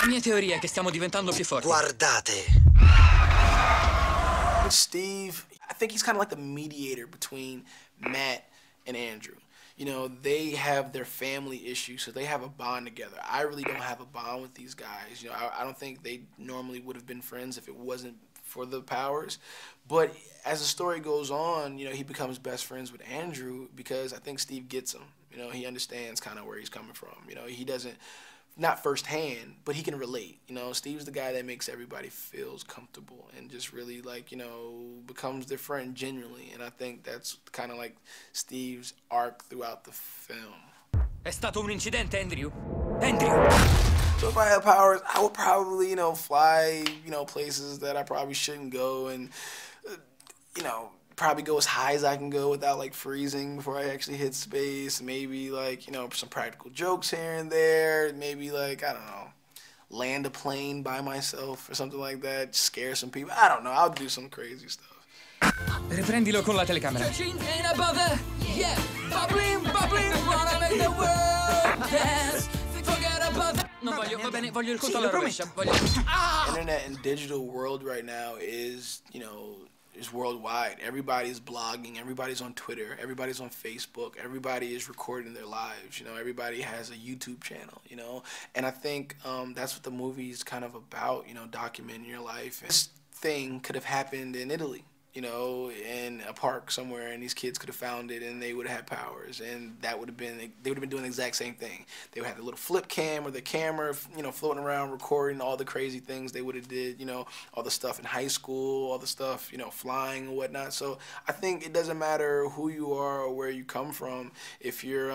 La mia teoria è che stiamo diventando più forti. Guardate. Steve, I think he's kind of like the mediator between Matt and Andrew. You know, they have their family issues, so they have a bond together. I really don't have a bond with these guys. You know, I don't think they normally would have been friends if it wasn't for the powers. But as the story goes on, you know, he becomes best friends with Andrew because I think Steve gets him. You know, he understands kind of where he's coming from. You know, he doesn't, not firsthand, but he can relate. You know, Steve's the guy that makes everybody feels comfortable and just really, like, you know, becomes their friend genuinely. And I think that's kind of like Steve's arc throughout the film. È stato un incidente, Andrew. Andrew! So if I had powers, I would probably, you know, fly, you know, places that I probably shouldn't go and, you know, probably go as high as I can go without, like, freezing before I actually hit space. Maybe, like, you know, some practical jokes here and there. Maybe, like, I don't know, land a plane by myself or something like that. Scare some people. I don't know. I'll do some crazy stuff. Riprendilo con la telecamera. Yeah, bubbling, bubbling, wanna make the world dance. Forget about that. Non voglio, va bene, voglio il conto alla rovescia. Voglio... Internet and digital world right now is, you know, is worldwide. Everybody's blogging, everybody's on Twitter, everybody's on Facebook, everybody is recording their lives, you know, everybody has a YouTube channel, you know, and I think that's what the movie's kind of about, you know, documenting your life. This thing could have happened in Italy, you know, in a park somewhere, and these kids could have found it and they would have had powers, and that would have been, they would have been doing the exact same thing. They would have the little flip cam or the camera, you know, floating around recording all the crazy things they would have did, you know, all the stuff in high school, all the stuff, you know, flying and whatnot. So I think it doesn't matter who you are or where you come from if you're,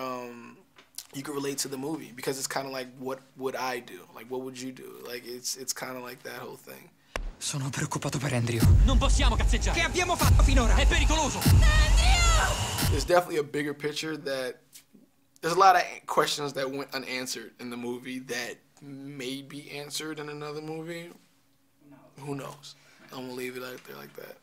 you can relate to the movie, because it's kind of like, what would I do? Like, what would you do? Like, it's kind of like that whole thing. Sono preoccupato per Andrew. Non possiamo cazzeggiare. Che abbiamo fatto finora? È pericoloso. Andrew! There's definitely a bigger picture that there's a lot of questions that went unanswered in the movie that may be answered in another movie. Who knows? I'm gonna leave it out there like that.